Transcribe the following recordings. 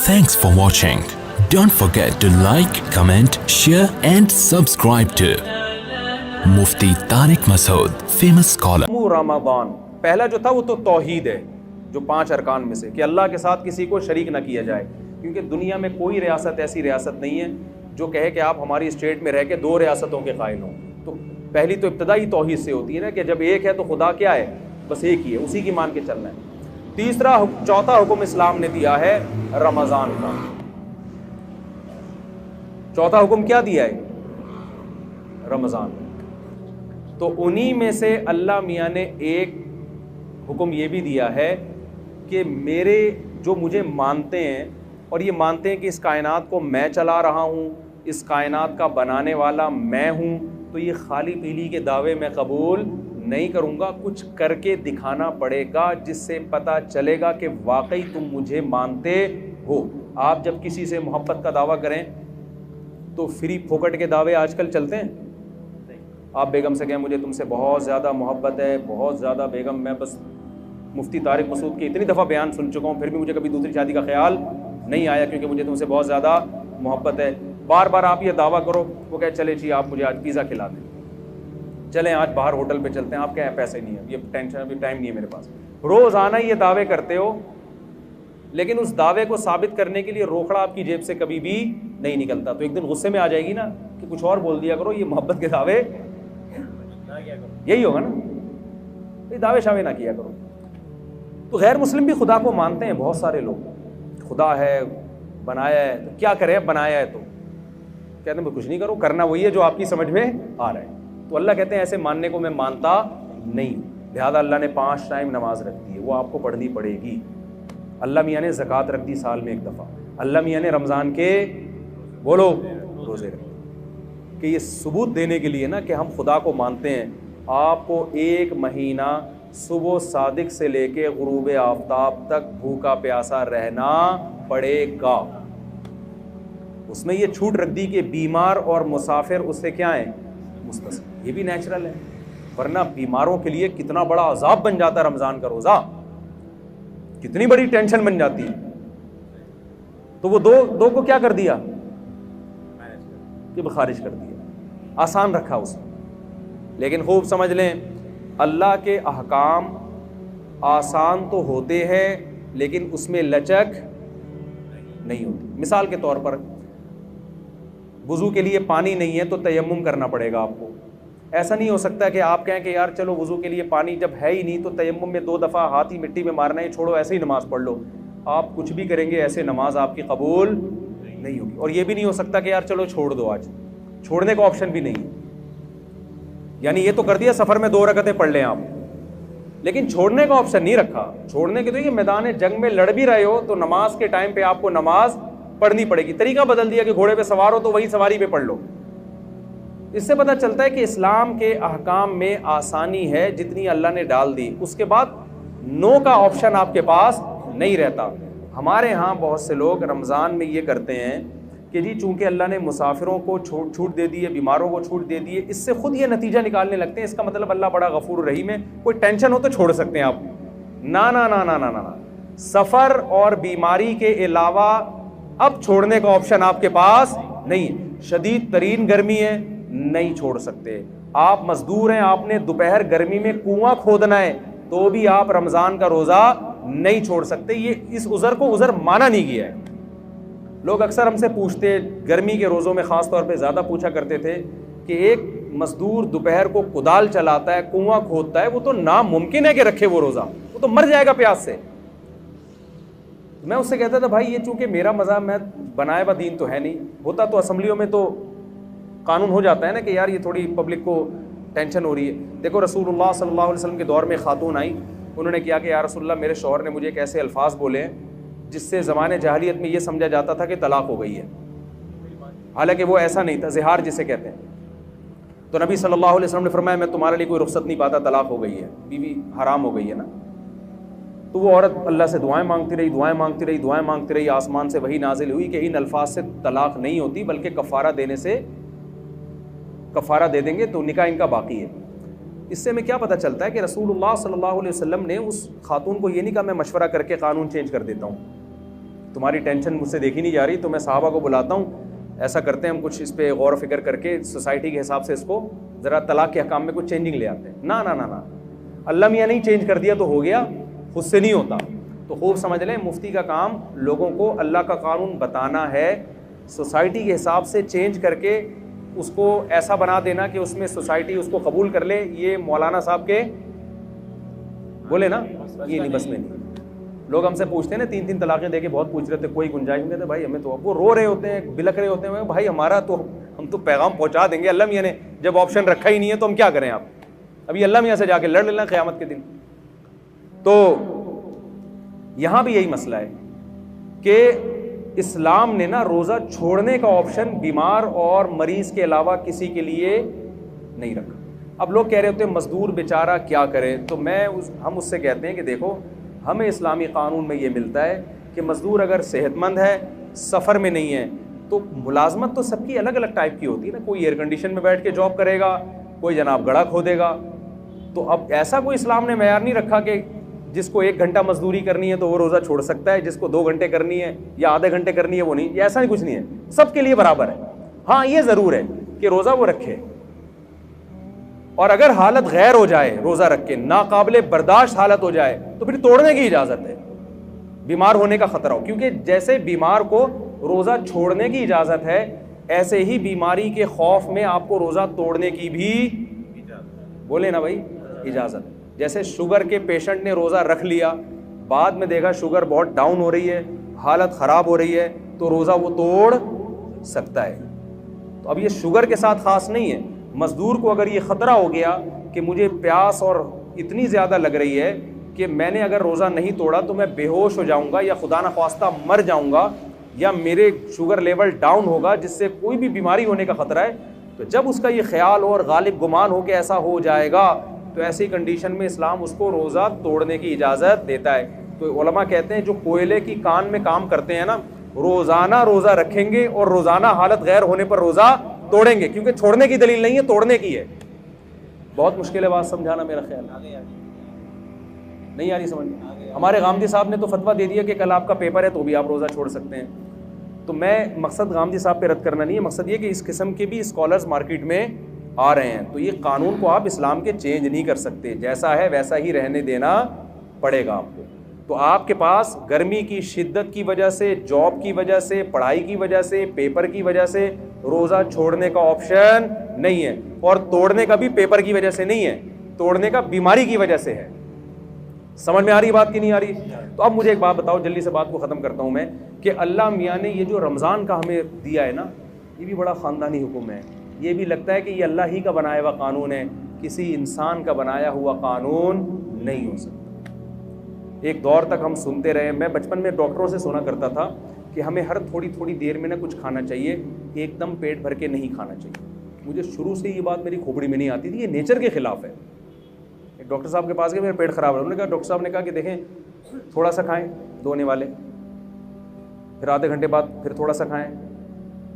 Thanks for watching. Don't forget to like, comment, share and subscribe to Mufti Tariq Masood, famous scholar. Ramzan पहला जो था वो तो तौहीद है, जो 5 अरकान में से कि अल्लाह के साथ किसी को शरीक ना किया जाए, क्योंकि दुनिया में कोई रियासत ऐसी रियासत नहीं है जो कहे कि आप हमारी स्टेट में रह के 2 रियासतों के कायल हों। तो पहली तो इब्तदाई तौहीद से होती है ना कि जब एक है तो खुदा क्या है, बस एक ही है, उसी की मान के चलना है। चौथा हुक्म इस्लाम ने दिया है रमज़ान का। चौथा हुक्म क्या दिया है? रमज़ान। तो उन्हीं में से अल्लाह मियाँ ने एक हुक्म ये भी दिया है कि मेरे जो मुझे मानते हैं और ये मानते हैं कि इस कायनात को मैं चला रहा हूँ, इस कायनात का बनाने वाला मैं हूँ, तो ये खाली पीली के दावे मैं कबूल नहीं करूँगा, कुछ करके दिखाना पड़ेगा जिससे पता चलेगा कि वाकई तुम मुझे मानते हो। आप जब किसी से मोहब्बत का दावा करें तो फ्री फोकट के दावे आजकल चलते हैं। आप बेगम से कहें मुझे तुमसे बहुत ज़्यादा मोहब्बत है, बहुत ज़्यादा बेगम, मैं बस मुफ्ती तारिक मसूद के इतनी दफ़ा बयान सुन चुका हूँ, फिर भी मुझे कभी दूसरी शादी का ख्याल नहीं आया क्योंकि मुझे तुमसे बहुत ज़्यादा मोहब्बत है। बार बार आप ये दावा करो, वो कहे चले जी आप मुझे आज पिज़्ज़ा खिला दें, चलें आज बाहर होटल पे चलते हैं, आप क्या है पैसे नहीं है, ये टेंशन, अभी टाइम नहीं है मेरे पास। रोज़ाना ये दावे करते हो, लेकिन उस दावे को साबित करने के लिए रोकड़ा आपकी जेब से कभी भी नहीं निकलता। तो एक दिन गुस्से में आ जाएगी ना कि कुछ और बोल दिया करो, ये मोहब्बत के दावे यही होगा ना, ये दावे शावे ना किया करो। तो गैर मुस्लिम भी खुदा को मानते हैं, बहुत सारे लोग खुदा है, बनाया है, तो क्या करें, बनाया है तो कहते हैं कुछ नहीं करो, करना वही है जो आपकी समझ में आ रहा है। तो अल्लाह कहते हैं ऐसे मानने को मैं मानता नहीं, लिहाजा अल्लाह ने 5 टाइम नमाज रख दी है, वो आपको पढ़नी पड़ेगी। अल्लाह मियाँ ने ज़कात रख दी साल में 1 दफ़ा, अल्लाह मियाँ ने रमज़ान के बोलो रोज़े रख दिए, कि ये सबूत देने के लिए ना कि हम खुदा को मानते हैं। आपको 1 महीना सुबह सादिक से लेके गुरूब आफ्ताब तक भूखा प्यासा रहना पड़ेगा। उसमें ये छूट रख दी कि बीमार और मुसाफिर उससे क्या है, मुस्तस्ना। ये भी नेचुरल है, वरना बीमारों के लिए कितना बड़ा अजाब बन जाता है रमज़ान का रोज़ा, कितनी बड़ी टेंशन बन जाती है। तो वो दो को क्या कर दिया कि खारिज कर दिया, आसान रखा उसमें। लेकिन खूब समझ लें, अल्लाह के अहकाम आसान तो होते हैं लेकिन उसमें लचक नहीं होती। मिसाल के तौर पर वुज़ू के लिए पानी नहीं है तो तयम्मुम करना पड़ेगा आपको। ऐसा नहीं हो सकता कि आप कहें कि यार चलो वुज़ू के लिए पानी जब है ही नहीं तो तयम्मुम में 2 दफ़ा हाथ ही मिट्टी में मारना है, छोड़ो ऐसे ही नमाज़ पढ़ लो। आप कुछ भी करेंगे ऐसे नमाज आपकी कबूल नहीं होगी। और ये भी नहीं हो सकता कि यार चलो छोड़ दो, आज छोड़ने का ऑप्शन भी नहीं है। यानी ये तो कर दिया सफ़र में 2 रकअतें पढ़ लें आप, लेकिन छोड़ने का ऑप्शन नहीं रखा। छोड़ने के तो ये मैदान जंग में लड़ भी रहे हो तो नमाज के टाइम पे आपको नमाज पढ़नी पड़ेगी। तरीका बदल दिया कि घोड़े पे सवार हो तो वही सवारी पे पढ़ लो। इससे पता चलता है कि इस्लाम के अहकाम में आसानी है जितनी अल्लाह ने डाल दी, उसके बाद नो का ऑप्शन आपके पास नहीं रहता। हमारे यहाँ बहुत से लोग रमज़ान में ये करते हैं कि जी चूँकि अल्लाह ने मुसाफिरों को छूट दे दी है, बीमारों को छूट दे दी है, इससे खुद ये नतीजा निकालने लगते हैं इसका मतलब अल्लाह बड़ा गफूर रहीम है, कोई टेंशन हो तो छोड़ सकते हैं आप। ना ना ना ना ना ना, सफ़र और बीमारी के अलावा अब छोड़ने का ऑप्शन आपके पास नहीं है। शदीद तरीन गर्मी है, नहीं छोड़ सकते। आप मजदूर हैं, आपने दोपहर गर्मी में कुआं खोदना है तो भी आप रमज़ान का रोज़ा नहीं छोड़ सकते। ये इस उज़र को उज़र माना नहीं गया है। लोग अक्सर हमसे पूछते, गर्मी के रोज़ों में ख़ास तौर पे ज़्यादा पूछा करते थे कि एक मजदूर दोपहर को कुदाल चलाता है, कुआं खोदता है, वो तो नामुमकिन है कि रखे वो रोज़ा, वो तो मर जाएगा प्यास से। मैं उससे कहता था भाई ये चूँकि मेरा मज़हब, मैं बनाए हुआ दीन तो है नहीं, होता तो असम्बलियों में तो कानून हो जाता है ना कि यार ये थोड़ी पब्लिक को टेंशन हो रही है। देखो रसूलुल्लाह सल्लल्लाहु अलैहि वसल्लम के दौर में खातून आई, उन्होंने किया कि यार रसूलुल्लाह मेरे शौहर ने मुझे एक ऐसे अल्फाज बोले जिससे ज़माने जाहिलियत में ये समझा जाता था कि तलाक हो गई है, हालांकि वो ऐसा नहीं था, ज़िहार जिसे कहते हैं। तो नबी सल्लल्लाहु अलैहि वसल्लम ने फरमाया मैं तुम्हारे लिए कोई रुख्सत नहीं पाता, तलाक हो गई है, बीवी हराम हो गई है ना। तो वो औरत अल्लाह से दुआएं मांगती रही, दुआएं मांगती रही, दुआएं मांगती रही। आसमान से वही नाजिल हुई कि इन अल्फाज से तलाक नहीं होती बल्कि कफ़ारा देने से, कफ़ारा दे देंगे तो निकाह इनका बाकी है। इससे हमें क्या पता चलता है कि रसूलुल्लाह सल्लल्लाहु अलैहि वसल्लम ने उस खातून को ये नहीं कहा मैं मशवरा करके कानून चेंज कर देता हूँ, तुम्हारी टेंशन मुझसे देखी नहीं जा रही, तो मैं साहबा को बुलाता हूँ, ऐसा करते हैं हम कुछ इस पर गौर फिक्र करके सोसाइटी के हिसाब से इसको ज़रा तलाक के हकाम में कुछ चेंजिंग ले आते हैं। ना ना ना ना, अल्लाह मियाँ नहीं चेंज कर दिया तो हो गया, खुद से नहीं होता। तो खूब समझ लें, मुफ्ती का काम लोगों को अल्लाह का कानून बताना है, सोसाइटी के हिसाब से चेंज करके उसको ऐसा बना देना कि उसमें सोसाइटी उसको कबूल कर ले। ये मौलाना साहब के बोले ना, ये नहीं, बस में नहीं। लोग हमसे पूछते हैं ना, 3 तलाक़ें दे के बहुत पूछ रहे थे, कोई गुंजाइश नहीं। कहते भाई हमें तो, वो रो रहे होते हैं, बिलक रहे होते हैं, भाई हमारा तो, हम तो पैगाम पहुंचा देंगे, अल्लाह मियाँ ने जब ऑप्शन रखा ही नहीं है तो हम क्या करें। आप अभी अल्लाह मियाँ से जाके लड़ लेना क़यामत के दिन। तो यहाँ भी यही मसला है कि इस्लाम ने ना रोज़ा छोड़ने का ऑप्शन बीमार और मरीज़ के अलावा किसी के लिए नहीं रखा। अब लोग कह रहे होते हैं मज़दूर बेचारा क्या करे, तो हम उससे कहते हैं कि देखो, हमें इस्लामी कानून में ये मिलता है कि मज़दूर अगर सेहतमंद है, सफ़र में नहीं है, तो मुलाजमत तो सबकी अलग अलग टाइप की होती है ना। कोई एयर कंडीशन में बैठ के जॉब करेगा, कोई जनाब गड़ा खोदेगा। तो अब ऐसा कोई इस्लाम ने मेयार नहीं रखा कि जिसको 1 घंटा मजदूरी करनी है तो वो रोज़ा छोड़ सकता है, जिसको 2 घंटे करनी है या आधे घंटे करनी है वो नहीं। ऐसा ही कुछ नहीं है, सबके लिए बराबर है। हाँ, ये ज़रूर है कि रोज़ा वो रखे, और अगर हालत गैर हो जाए, रोज़ा रख के नाकाबिले बर्दाश्त हालत हो जाए, तो फिर तोड़ने की इजाज़त है, बीमार होने का ख़तरा हो। क्योंकि जैसे बीमार को रोज़ा छोड़ने की इजाज़त है, ऐसे ही बीमारी के खौफ में आपको रोज़ा तोड़ने की भी बोले ना भाई इजाज़त। जैसे शुगर के पेशेंट ने रोज़ा रख लिया, बाद में देखा शुगर बहुत डाउन हो रही है, हालत ख़राब हो रही है, तो रोज़ा वो तोड़ सकता है। तो अब ये शुगर के साथ ख़ास नहीं है। मज़दूर को अगर ये ख़तरा हो गया कि मुझे प्यास और इतनी ज़्यादा लग रही है कि मैंने अगर रोज़ा नहीं तोड़ा तो मैं बेहोश हो जाऊँगा या खुदा न ख्वास्ता मर जाऊँगा या मेरे शुगर लेवल डाउन होगा, जिससे कोई भी बीमारी होने का ख़तरा है, तो जब उसका ये ख्याल और गालिब गुमान हो कि ऐसा हो जाएगा, तो ऐसी कंडीशन में इस्लाम उसको रोज़ा तोड़ने की इजाज़त देता है। तो उलमा कहते हैं जो कोयले की कान में काम करते हैं ना, रोज़ाना रोज़ा रखेंगे और रोज़ाना हालत गैर होने पर रोज़ा तोड़ेंगे, क्योंकि छोड़ने की दलील नहीं है, तोड़ने की है। बहुत मुश्किल है बात समझाना, मेरा ख्याल नहीं आ रही समझ। हमारे गामदी साहब ने तो फतवा दे दिया कि कल आपका पेपर है तो भी आप रोज़ा छोड़ सकते हैं। तो मैं मकसद गामदी साहब पे रद्द करना नहीं है, मकसद ये कि इस किस्म के भी स्कॉलर्स मार्केट में आ रहे हैं, तो ये कानून को आप इस्लाम के चेंज नहीं कर सकते, जैसा है वैसा ही रहने देना पड़ेगा आपको। तो आपके पास गर्मी की शिद्दत की वजह से, जॉब की वजह से, पढ़ाई की वजह से, पेपर की वजह से रोज़ा छोड़ने का ऑप्शन नहीं है, और तोड़ने का भी पेपर की वजह से नहीं है, तोड़ने का बीमारी की वजह से है। समझ में आ रही बात की नहीं आ रही? तो अब मुझे एक बात बताओ, जल्दी से बात को ख़त्म करता हूँ मैं, कि अल्लाह मियाँ ने ये जो रमज़ान का हमें दिया है ना, ये भी बड़ा ख़ानदानी हुक्म है। ये भी लगता है कि ये अल्लाह ही का बनाया हुआ कानून है, किसी इंसान का बनाया हुआ कानून नहीं हो सकता। एक दौर तक हम सुनते रहे, मैं बचपन में डॉक्टरों से सुना करता था कि हमें हर थोड़ी थोड़ी देर में ना कुछ खाना चाहिए, एकदम पेट भर के नहीं खाना चाहिए। मुझे शुरू से ये बात मेरी खोपड़ी में नहीं आती थी, ये नेचर के ख़िलाफ़ है। एक डॉक्टर साहब के पास गए, मेरा पेट ख़राब है, उन्होंने कहा, डॉक्टर साहब ने कहा कि देखें थोड़ा सा खाएँ, 2 आने वाले, फिर आधे घंटे बाद फिर थोड़ा सा खाएँ,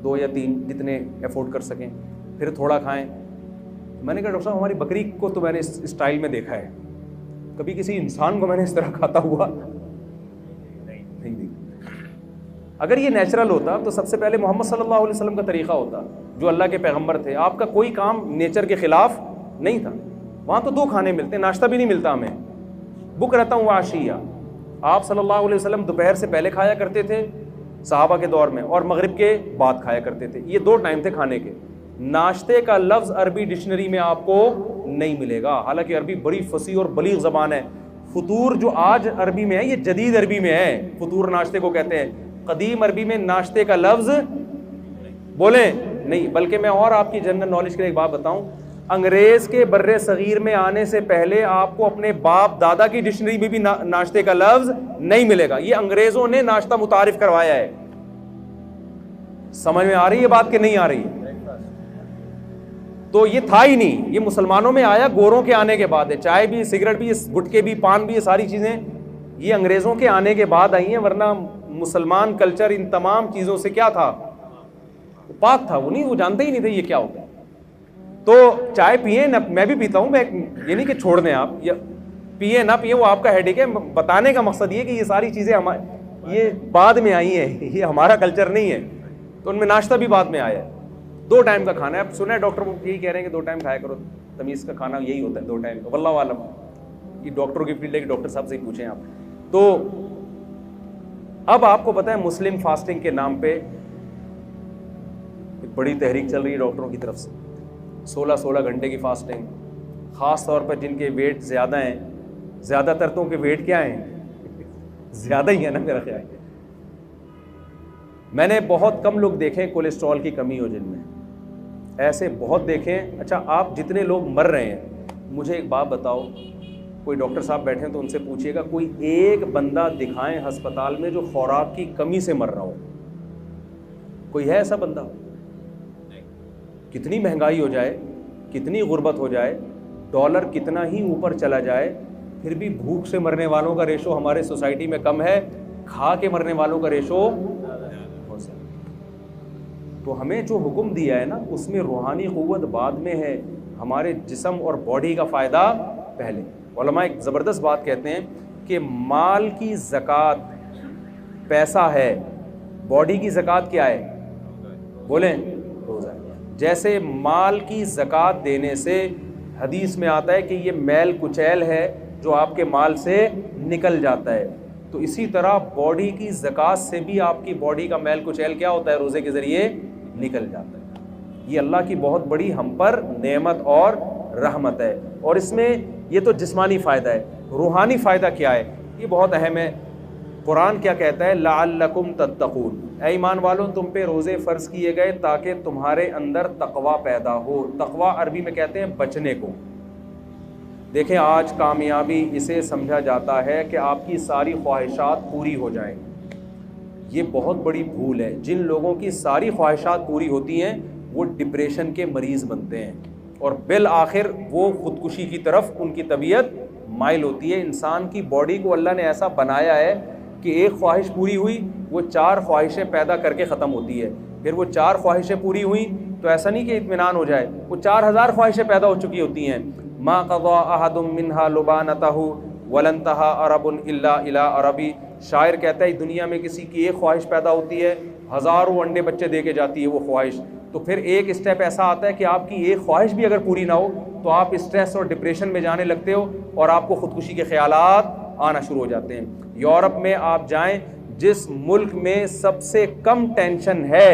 2 या 3 जितने अफोर्ड कर सकें, फिर थोड़ा खाएं। मैंने कहा डॉक्टर साहब हमारी बकरी को तो मैंने इस स्टाइल में देखा है, कभी किसी इंसान को मैंने इस तरह खाता हुआ नहीं देखा। अगर ये नेचुरल होता तो सबसे पहले मोहम्मद सल्लल्लाहु अलैहि वसल्लम का तरीक़ा होता, जो अल्लाह के पैगंबर थे। आपका कोई काम नेचर के ख़िलाफ़ नहीं था। वहाँ तो 2 खाने मिलते, नाश्ता भी नहीं मिलता हमें, बुक रहता हूँ आशिया। आप सल्लल्लाहु अलैहि वसल्लम दोपहर से पहले खाया करते थे सहाबा के दौर में, और मगरिब के बाद खाया करते थे। ये 2 टाइम थे खाने के। नाश्ते का लफ्ज़ अरबी डिक्शनरी में आपको नहीं मिलेगा, हालांकि अरबी बड़ी फसी और बलीग ज़बान है। फतूर जो आज अरबी में है, ये जदीद अरबी में है, फतूर नाश्ते को कहते हैं। कदीम अरबी में नाश्ते का लफ्ज़ बोले नहीं। बल्कि मैं और आपकी जनरल नॉलेज के लिए एक बात बताऊं, अंग्रेज़ के बर्रे सगीर में आने से पहले आपको अपने बाप दादा की डिक्शनरी में भी नाश्ते का लफ्ज़ नहीं मिलेगा। ये अंग्रेज़ों ने नाश्ता मुतारिफ करवाया है। समझ में आ रही है बात कि नहीं आ रही? तो ये था ही नहीं, ये मुसलमानों में आया गोरों के आने के बाद है। चाय भी, सिगरेट भी, गुटके भी, पान भी, ये सारी चीज़ें ये अंग्रेज़ों के आने के बाद आई हैं, वरना मुसलमान कल्चर इन तमाम चीज़ों से क्या था, पाक था। वो जानते ही नहीं थे ये क्या होता है। तो चाय पिए ना, मैं भी पीता हूँ, मैं ये नहीं कि छोड़ दें आप, या पिए ना पिए वो आपका हेडेक है। बताने का मकसद ये कि ये सारी चीज़ें ये बाद में आई है, ये हमारा कल्चर नहीं है। तो उनमें नाश्ता भी बाद में आया है। 2 टाइम का खाना है। अब सुना है डॉक्टर यही कह रहे हैं कि 2 टाइम खाया करो, तमीज़ का खाना यही होता है 2 टाइम का। वल्लाह आलम, ये डॉक्टरों की फील्ड है कि डॉक्टर साहब से ही पूछें आप। तो अब आपको पता है मुस्लिम फास्टिंग के नाम पे एक बड़ी तहरीक चल रही है डॉक्टरों की तरफ से। 16-16 घंटे की फास्टिंग, ख़ास तौर पर जिनके वेट ज़्यादा हैं, ज़्यादातर तो के वेट क्या हैं ज़्यादा ही है ना मेरा ख्याल। मैंने बहुत कम लोग देखे कोलेस्ट्रॉल की कमी हो जिनमें, ऐसे बहुत देखें। अच्छा, आप जितने लोग मर रहे हैं, मुझे एक बात बताओ, कोई डॉक्टर साहब बैठे हैं तो उनसे पूछिएगा कोई एक बंदा दिखाएं अस्पताल में जो खुराक की कमी से मर रहा हो। कोई है ऐसा बंदा? कितनी महंगाई हो जाए, कितनी गुर्बत हो जाए, डॉलर कितना ही ऊपर चला जाए, फिर भी भूख से मरने वालों का रेशो हमारे सोसाइटी में कम है, खा के मरने वालों का रेशो बहुत ज़्यादा। तो हमें जो हुक्म दिया है ना, उसमें रूहानी क़ुव्वत बाद में है, हमारे जिस्म और बॉडी का फ़ायदा पहले। उलमा एक ज़बरदस्त बात कहते हैं कि माल की ज़कात पैसा है, बॉडी की ज़कात क्या है? बोलें, रोज़ा। जैसे माल की ज़कात देने से हदीस में आता है कि ये मैल कुचैल है जो आपके माल से निकल जाता है, तो इसी तरह बॉडी की ज़कात से भी आपकी बॉडी का मैल कुचैल क्या होता है? रोज़े के ज़रिए निकल जाता है। ये अल्लाह की बहुत बड़ी हम पर नेमत और रहमत है। और इसमें ये तो जिस्मानी फ़ायदा है, रूहानी फ़ायदा क्या है? ये बहुत अहम है। कुरान क्या कहता है? लअल्लकुम तत्तकून, ऐ ईमान वालों तुम पे रोज़े फ़र्ज़ किए गए ताकि तुम्हारे अंदर तक़वा पैदा हो। तक़वा अरबी में कहते हैं बचने को। देखें, आज कामयाबी इसे समझा जाता है कि आपकी सारी ख्वाहिशात पूरी हो जाएं। ये बहुत बड़ी भूल है। जिन लोगों की सारी ख्वाहिशात पूरी होती हैं वो डिप्रेशन के मरीज़ बनते हैं और बिल आखिर वो ख़ुदकुशी की तरफ उनकी तबीयत माइल होती है। इंसान की बॉडी को अल्लाह ने ऐसा बनाया है कि एक ख्वाहिश पूरी हुई, वो 4 ख्वाहिशें पैदा करके ख़त्म होती है। फिर वो 4 ख्वाहिशें पूरी हुई तो ऐसा नहीं कि इत्मीनान हो जाए, वो 4000 ख्वाहिशें पैदा हो चुकी होती हैं। मा क़ज़ा अहदुम मिन्हा लुबानतहु वलन तहा अरबुन इल्ला इला अरबी। शायर कहता है दुनिया में किसी की एक ख्वाहिश पैदा होती है, हज़ारों अंडे बच्चे दे के जाती है वो ख्वाहिश। तो फिर एक स्टेप ऐसा आता है कि आपकी एक ख्वाहिश भी अगर पूरी ना हो तो आप स्ट्रेस और डिप्रेशन में जाने लगते हो और आपको ख़ुदकुशी के ख़यालात आना शुरू हो जाते हैं। यूरोप में आप जाएं, जिस मुल्क में सबसे कम टेंशन है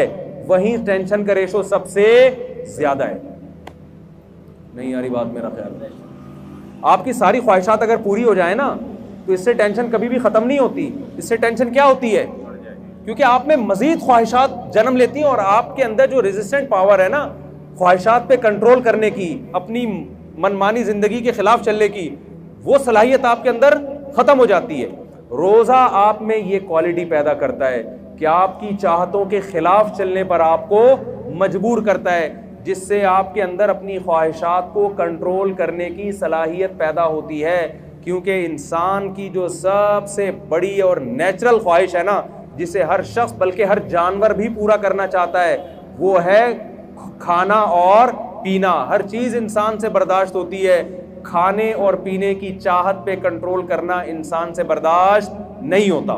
वहीं टेंशन का रेशो सबसे ज़्यादा है। नहीं यार, बात मेरा ख्याल है, आपकी सारी ख्वाहिशात अगर पूरी हो जाए ना तो इससे टेंशन कभी भी ख़त्म नहीं होती। इससे टेंशन क्या होती है? क्योंकि आप में मज़ीद ख्वाहिशात जन्म लेती हैं और आपके अंदर जो रेजिस्टेंट पावर है ना ख्वाहिशात पे कंट्रोल करने की, अपनी मनमानी ज़िंदगी के ख़िलाफ़ चलने की, वो सलाहियत आपके अंदर ख़त्म हो जाती है। रोज़ा आप में ये क्वालिटी पैदा करता है कि आपकी चाहतों के ख़िलाफ़ चलने पर आपको मजबूर करता है, जिससे आपके अंदर अपनी ख्वाहिशात को कंट्रोल करने की सलाहियत पैदा होती है। क्योंकि इंसान की जो सबसे बड़ी और नेचुरल ख्वाहिश है ना, जिसे हर शख्स बल्कि हर जानवर भी पूरा करना चाहता है, वो है खाना और पीना। हर चीज़ इंसान से बर्दाश्त होती है, खाने और पीने की चाहत पे कंट्रोल करना इंसान से बर्दाश्त नहीं होता।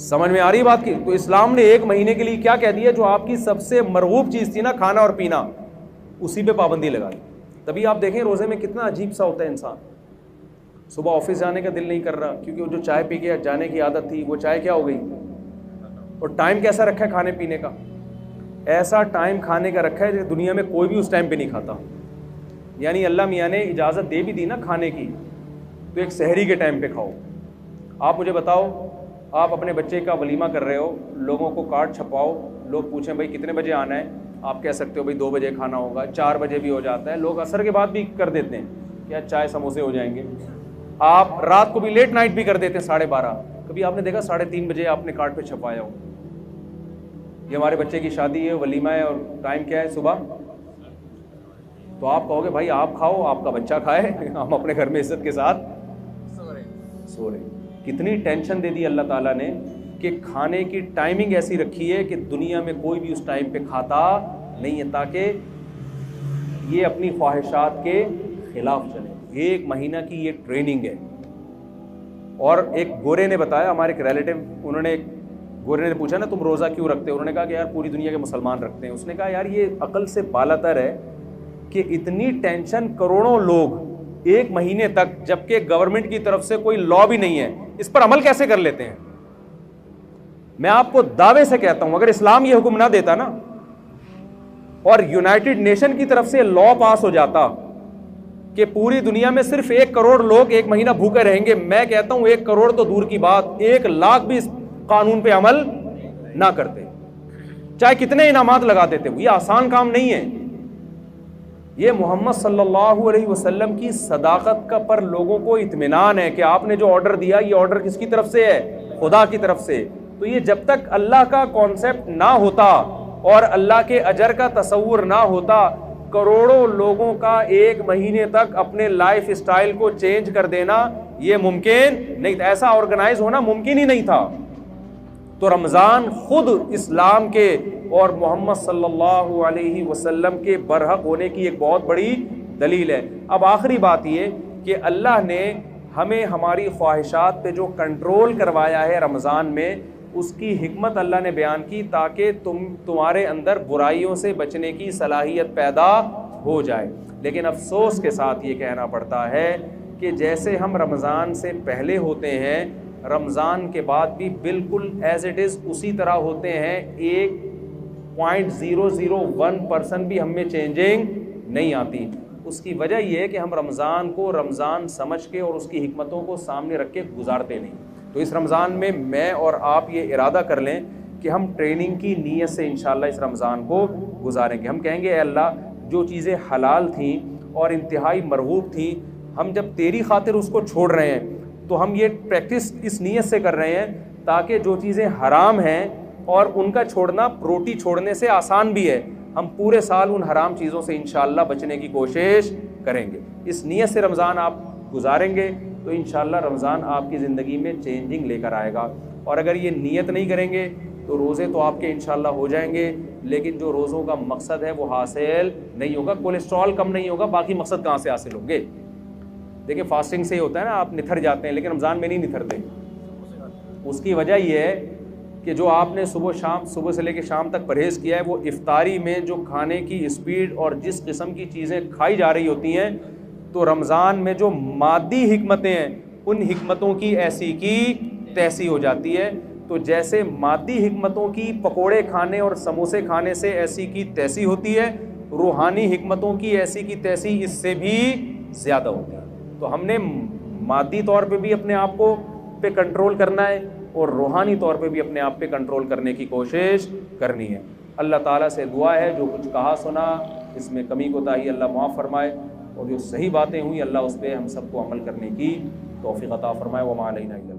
समझ में आ रही बात की? तो इस्लाम ने 1 महीने के लिए क्या कह दिया? जो आपकी सबसे मरगूब चीज़ थी ना, खाना और पीना, उसी पे पाबंदी लगा दी। तभी आप देखें रोज़े में कितना अजीब सा होता है इंसान। सुबह ऑफिस जाने का दिल नहीं कर रहा क्योंकि वो जो चाय पी के जाने की आदत थी वो चाय क्या हो गई। और टाइम कैसा रखा है खाने पीने का? ऐसा टाइम खाने का रखा है जो दुनिया में कोई भी उस टाइम पे नहीं खाता। यानी अल्लाह मियाँ ने इजाज़त दे भी दी ना खाने की, तो एक सहरी के टाइम पे खाओ। आप मुझे बताओ, आप अपने बच्चे का वलीमा कर रहे हो, लोगों को कार्ड छपाओ, लोग पूछें भाई कितने बजे आना है, आप कह सकते हो भाई 2 बजे खाना होगा, 4 बजे भी हो जाता है, लोग असर के बाद भी कर देते हैं क्या चाय समोसे हो जाएंगे। आप रात को भी लेट नाइट भी कर देते हैं 12:30। कभी आपने देखा 3:30 बजे आपने कार्ड पे छपाया हो? ये हमारे बच्चे की शादी है, वलीमा है और टाइम क्या है? सुबह। तो आप कहोगे भाई आप खाओ, आपका बच्चा खाए, हम अपने घर में इज्जत के साथ सो रहे। कितनी टेंशन दे दी अल्लाह ताला ने कि खाने की टाइमिंग ऐसी रखी है कि दुनिया में कोई भी उस टाइम पे खाता नहीं है, ताकि ये अपनी ख्वाहिशात के खिलाफ चले। 1 महीना की ये ट्रेनिंग है। और एक गोरे ने बताया, हमारे एक रिलेटिव, गोरे ने पूछा ना तुम रोज़ा क्यों रखते हो? उन्होंने कहा कि यार पूरी दुनिया के मुसलमान रखते हैं। उसने कहा यार ये अकल से बालातर है कि इतनी टेंशन करोड़ों लोग एक महीने तक, जबकि गवर्नमेंट की तरफ से कोई लॉ भी नहीं है, इस पर अमल कैसे कर लेते हैं? मैं आपको दावे से कहता हूं, अगर इस्लाम ये हुक्म ना देता ना और यूनाइटेड नेशन की तरफ से लॉ पास हो जाता कि पूरी दुनिया में सिर्फ 1 करोड़ लोग एक महीना भूखे रहेंगे, मैं कहता हूं 1 करोड़ तो दूर की बात, 1 लाख भी इस कानून पे अमल ना करते, चाहे कितने इनामात लगा देते। ये आसान काम नहीं है। ये मोहम्मद सल्लल्लाहु अलैहि वसल्लम की सदाकत का पर लोगों को इत्मीनान है कि आपने जो ऑर्डर दिया ये ऑर्डर किसकी तरफ से है? खुदा की तरफ से। तो ये जब तक अल्लाह का कॉन्सेप्ट ना होता और अल्लाह के अजर का तसव्वुर ना होता, करोड़ों लोगों का एक महीने तक अपने लाइफ स्टाइल को चेंज कर देना ये मुमकिन नहीं था, ऐसा ऑर्गेनाइज होना मुमकिन ही नहीं था। तो रमज़ान खुद इस्लाम के और मोहम्मद सल्लल्लाहु अलैहि वसल्लम के बरहक होने की एक बहुत बड़ी दलील है। अब आखिरी बात ये कि अल्लाह ने हमें हमारी ख्वाहिशात पे जो कंट्रोल करवाया है रमज़ान में, उसकी हिकमत अल्लाह ने बयान की ताकि तुम्हारे अंदर बुराइयों से बचने की सलाहियत पैदा हो जाए। लेकिन अफसोस के साथ ये कहना पड़ता है कि जैसे हम रमज़ान से पहले होते हैं, रमज़ान के बाद भी बिल्कुल एज इट इज़ उसी तरह होते हैं। 1.001% भी हमें चेंजिंग नहीं आती। उसकी वजह यह है कि हम रमज़ान को रमज़ान समझ के और उसकी हिकमतों को सामने रख के गुजारते नहीं। तो इस रमज़ान में मैं और आप ये इरादा कर लें कि हम ट्रेनिंग की नीयत से इंशाअल्लाह इस रमज़ान को गुजारेंगे। हम कहेंगे ऐ अल्लाह, जो चीज़ें हलाल थीं और इंतहाई मरगूब थीं, हम जब तेरी खातिर उसको छोड़ रहे हैं तो हम ये प्रैक्टिस इस नीयत से कर रहे हैं ताकि जो चीज़ें हराम हैं और उनका छोड़ना रोटी छोड़ने से आसान भी है, हम पूरे साल उन हराम चीज़ों से इंशाअल्लाह बचने की कोशिश करेंगे। इस नीयत से रमज़ान आप गुजारेंगे तो इंशाअल्लाह रमज़ान आपकी ज़िंदगी में चेंजिंग लेकर आएगा। और अगर ये नीयत नहीं करेंगे तो रोज़े तो आपके इंशाअल्लाह हो जाएंगे, लेकिन जो रोज़ों का मकसद है वो हासिल नहीं होगा। कोलेस्ट्रॉल कम नहीं होगा, बाकी मकसद कहाँ से हासिल होंगे? देखिए फास्टिंग से ही होता है ना, आप निथर जाते हैं, लेकिन रमज़ान में नहीं निथरते। उसकी वजह यह है कि जो आपने सुबह से लेकर शाम तक परहेज़ किया है, वो इफ्तारी में जो खाने की स्पीड और जिस किस्म की चीज़ें खाई जा रही होती हैं, तो रमज़ान में जो मादी हिकमतें हैं उन हिकमतों की ऐसी की तैसी हो जाती है। तो जैसे मादी हिकमतों की पकोड़े खाने और समोसे खाने से ऐसी की तैसी होती है, रूहानी हिकमतों की ऐसी की तैसी इससे भी ज़्यादा होती है। तो हमने मादी तौर पे भी अपने आप को पे कंट्रोल करना है और रूहानी तौर पे भी अपने आप पे कंट्रोल करने की कोशिश करनी है। अल्लाह ताला से दुआ है जो कुछ कहा सुना इसमें कमी कोताही अल्लाह माफ़ फरमाए, और जो सही बातें हुई अल्लाह उस पर हम सबको अमल करने की तौफीक अता फरमाए। व मा अलैना इल्ला